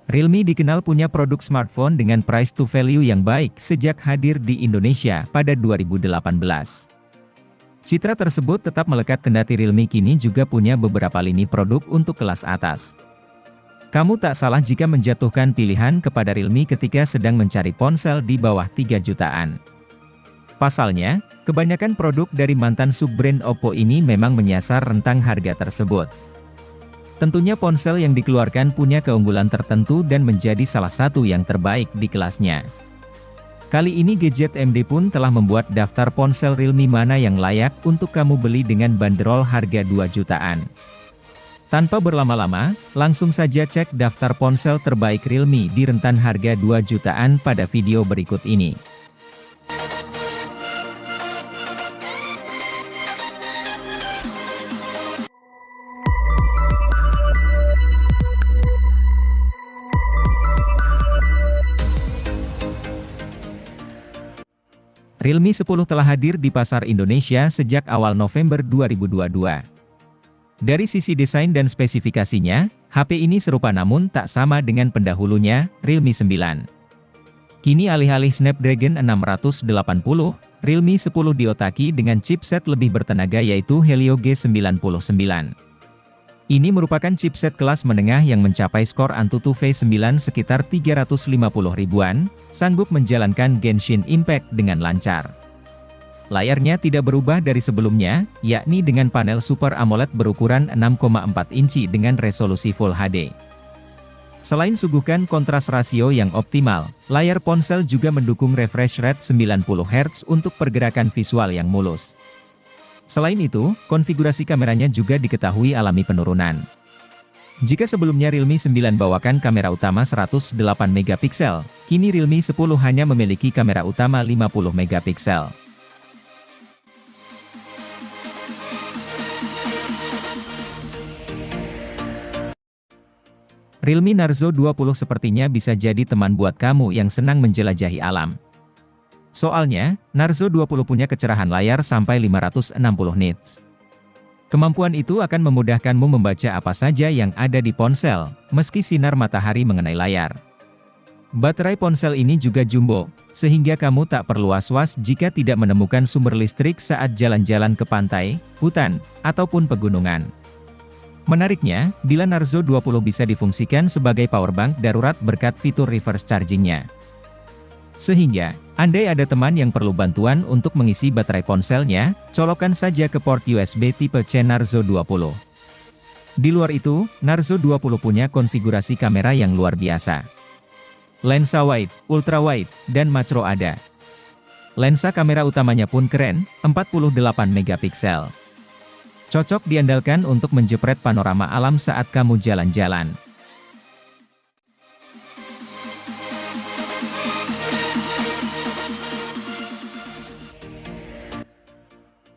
Realme dikenal punya produk smartphone dengan price to value yang baik sejak hadir di Indonesia pada 2018. Citra tersebut tetap melekat kendati Realme kini juga punya beberapa lini produk untuk kelas atas. Kamu tak salah jika menjatuhkan pilihan kepada Realme ketika sedang mencari ponsel di bawah 3 jutaan. Pasalnya, kebanyakan produk dari mantan sub-brand Oppo ini memang menyasar rentang harga tersebut. Tentunya ponsel yang dikeluarkan punya keunggulan tertentu dan menjadi salah satu yang terbaik di kelasnya. Kali ini Gadget MD pun telah membuat daftar ponsel Realme mana yang layak untuk kamu beli dengan bandrol harga 2 jutaan. Tanpa berlama-lama, langsung saja cek daftar ponsel terbaik Realme di rentan harga 2 jutaan pada video berikut ini. Realme 10 telah hadir di pasar Indonesia sejak awal November 2022. Dari sisi desain dan spesifikasinya, HP ini serupa namun tak sama dengan pendahulunya, Realme 9. Kini alih-alih Snapdragon 680, Realme 10 diotaki dengan chipset lebih bertenaga yaitu Helio G99. Ini merupakan chipset kelas menengah yang mencapai skor Antutu V9 sekitar 350 ribuan, sanggup menjalankan Genshin Impact dengan lancar. Layarnya tidak berubah dari sebelumnya, yakni dengan panel Super AMOLED berukuran 6,4 inci dengan resolusi Full HD. Selain suguhkan kontras rasio yang optimal, layar ponsel juga mendukung refresh rate 90 Hz untuk pergerakan visual yang mulus. Selain itu, konfigurasi kameranya juga diketahui alami penurunan. Jika sebelumnya Realme 9 bawakan kamera utama 108 megapiksel, kini Realme 10 hanya memiliki kamera utama 50 megapiksel. Realme Narzo 20 sepertinya bisa jadi teman buat kamu yang senang menjelajahi alam. Soalnya, Narzo 20 punya kecerahan layar sampai 560 nits. Kemampuan itu akan memudahkanmu membaca apa saja yang ada di ponsel, meski sinar matahari mengenai layar. Baterai ponsel ini juga jumbo, sehingga kamu tak perlu was-was jika tidak menemukan sumber listrik saat jalan-jalan ke pantai, hutan, ataupun pegunungan. Menariknya, bila Narzo 20 bisa difungsikan sebagai powerbank darurat berkat fitur reverse charging-nya. Sehingga, andai ada teman yang perlu bantuan untuk mengisi baterai ponselnya, colokkan saja ke port USB tipe C Narzo 20. Di luar itu, Narzo 20 punya konfigurasi kamera yang luar biasa. Lensa wide, ultra wide, dan macro ada. Lensa kamera utamanya pun keren, 48 megapiksel. Cocok diandalkan untuk menjepret panorama alam saat kamu jalan-jalan.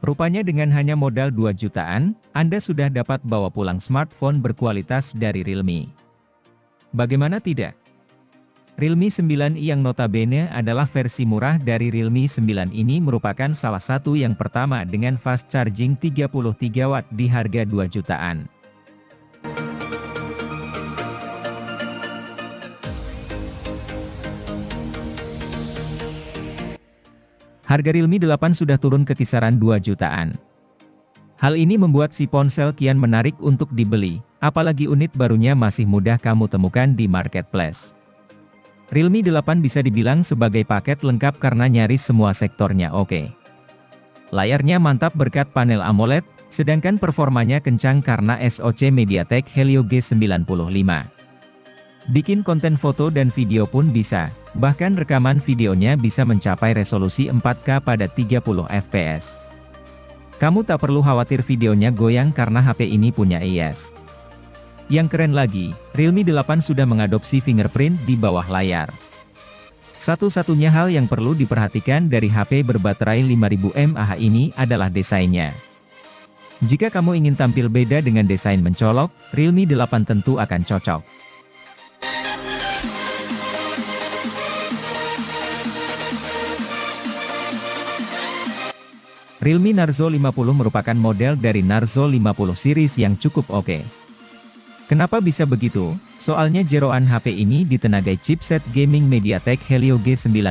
Rupanya dengan hanya modal 2 jutaan, Anda sudah dapat bawa pulang smartphone berkualitas dari Realme. Bagaimana tidak? Realme 9i yang notabene adalah versi murah dari Realme 9 ini merupakan salah satu yang pertama dengan fast charging 33 Watt di harga 2 jutaan. Harga Realme 8 sudah turun ke kisaran 2 jutaan. Hal ini membuat si ponsel kian menarik untuk dibeli, apalagi unit barunya masih mudah kamu temukan di marketplace. Realme 8 bisa dibilang sebagai paket lengkap karena nyaris semua sektornya oke. Layarnya mantap berkat panel AMOLED, sedangkan performanya kencang karena SoC MediaTek Helio G95. Bikin konten foto dan video pun bisa, bahkan rekaman videonya bisa mencapai resolusi 4K pada 30 fps. Kamu tak perlu khawatir videonya goyang karena HP ini punya AIS. Yang keren lagi, Realme 8 sudah mengadopsi fingerprint di bawah layar. Satu-satunya hal yang perlu diperhatikan dari HP berbaterai 5000 mAh ini adalah desainnya. Jika kamu ingin tampil beda dengan desain mencolok, Realme 8 tentu akan cocok. Realme Narzo 50 merupakan model dari Narzo 50 series yang cukup oke. Kenapa bisa begitu? Soalnya jeroan HP ini ditenagai chipset gaming MediaTek Helio G96.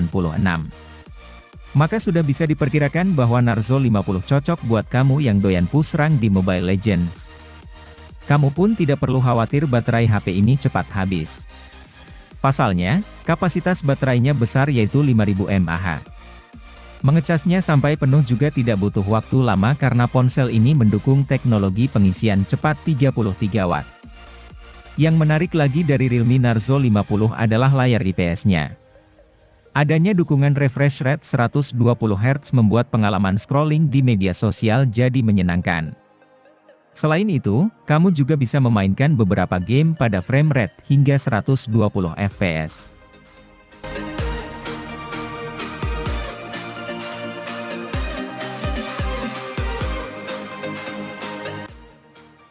Maka sudah bisa diperkirakan bahwa Narzo 50 cocok buat kamu yang doyan push rank di Mobile Legends. Kamu pun tidak perlu khawatir baterai HP ini cepat habis. Pasalnya, kapasitas baterainya besar yaitu 5000 mAh. Mengecasnya sampai penuh juga tidak butuh waktu lama karena ponsel ini mendukung teknologi pengisian cepat 33 Watt. Yang menarik lagi dari Realme Narzo 50 adalah layar IPS-nya. Adanya dukungan refresh rate 120 Hz membuat pengalaman scrolling di media sosial jadi menyenangkan. Selain itu, kamu juga bisa memainkan beberapa game pada frame rate hingga 120 fps.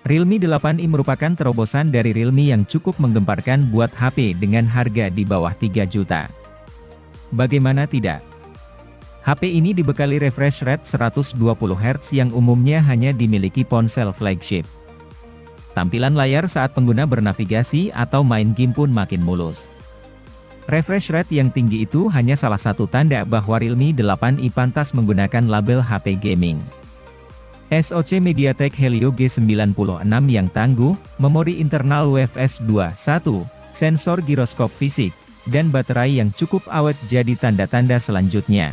Realme 8i merupakan terobosan dari Realme yang cukup menggemparkan buat HP dengan harga di bawah 3 juta. Bagaimana tidak? HP ini dibekali refresh rate 120 Hz yang umumnya hanya dimiliki ponsel flagship. Tampilan layar saat pengguna bernavigasi atau main game pun makin mulus. Refresh rate yang tinggi itu hanya salah satu tanda bahwa Realme 8i pantas menggunakan label HP gaming. SoC MediaTek Helio G96 yang tangguh, memori internal UFS 2.1, sensor giroskop fisik, dan baterai yang cukup awet jadi tanda-tanda selanjutnya.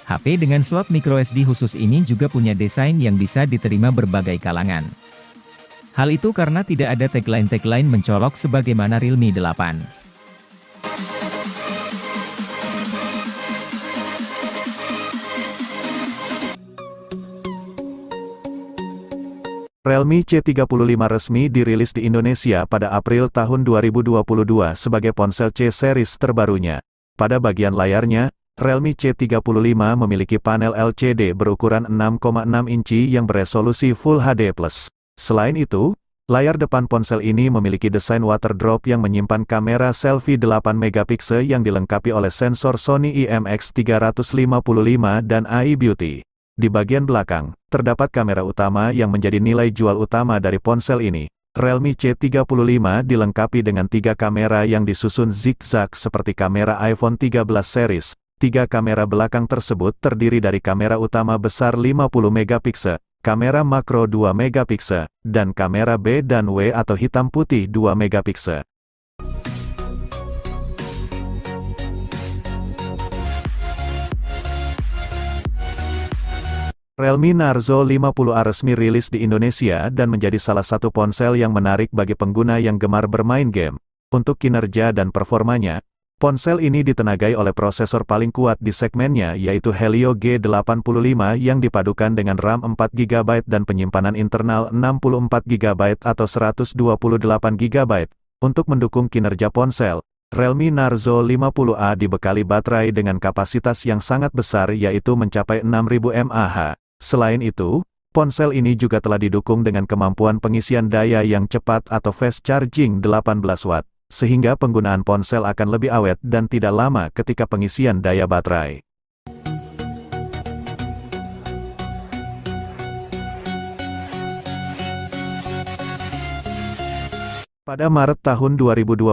HP dengan slot microSD khusus ini juga punya desain yang bisa diterima berbagai kalangan. Hal itu karena tidak ada tagline-tagline mencolok sebagaimana Realme 8. Realme C35 resmi dirilis di Indonesia pada April tahun 2022 sebagai ponsel C-series terbarunya. Pada bagian layarnya, Realme C35 memiliki panel LCD berukuran 6,6 inci yang beresolusi Full HD+. Selain itu, layar depan ponsel ini memiliki desain water drop yang menyimpan kamera selfie 8 megapiksel yang dilengkapi oleh sensor Sony IMX355 dan AI Beauty. Di bagian belakang, terdapat kamera utama yang menjadi nilai jual utama dari ponsel ini. Realme C35 dilengkapi dengan 3 kamera yang disusun zigzag seperti kamera iPhone 13 series. 3 kamera belakang tersebut terdiri dari kamera utama besar 50 megapiksel, kamera makro 2 megapiksel, dan kamera B dan W atau hitam putih 2 megapiksel. Realme Narzo 50A resmi rilis di Indonesia dan menjadi salah satu ponsel yang menarik bagi pengguna yang gemar bermain game. Untuk kinerja dan performanya, ponsel ini ditenagai oleh prosesor paling kuat di segmennya yaitu Helio G85 yang dipadukan dengan RAM 4GB dan penyimpanan internal 64GB atau 128GB. Untuk mendukung kinerja ponsel, Realme Narzo 50A dibekali baterai dengan kapasitas yang sangat besar yaitu mencapai 6000 mAh. Selain itu, ponsel ini juga telah didukung dengan kemampuan pengisian daya yang cepat atau fast charging 18 Watt, sehingga penggunaan ponsel akan lebih awet dan tidak lama ketika pengisian daya baterai. Pada Maret tahun 2022,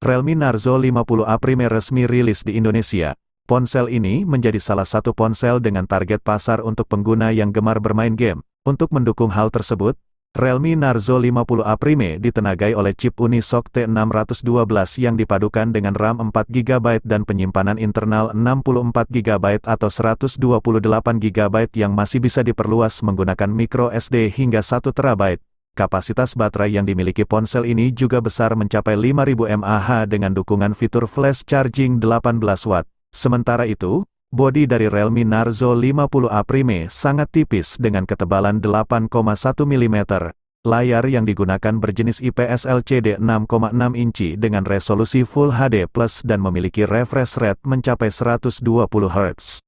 Realme Narzo 50A Prime resmi rilis di Indonesia. Ponsel ini menjadi salah satu ponsel dengan target pasar untuk pengguna yang gemar bermain game. Untuk mendukung hal tersebut, Realme Narzo 50A Prime ditenagai oleh chip Unisoc T612 yang dipadukan dengan RAM 4GB dan penyimpanan internal 64GB atau 128GB yang masih bisa diperluas menggunakan microSD hingga 1TB. Kapasitas baterai yang dimiliki ponsel ini juga besar mencapai 5000 mAh dengan dukungan fitur flash charging 18 Watt. Sementara itu, bodi dari Realme Narzo 50A Prime sangat tipis dengan ketebalan 8,1 mm. Layar yang digunakan berjenis IPS LCD 6,6 inci dengan resolusi Full HD+ dan memiliki refresh rate mencapai 120 Hz.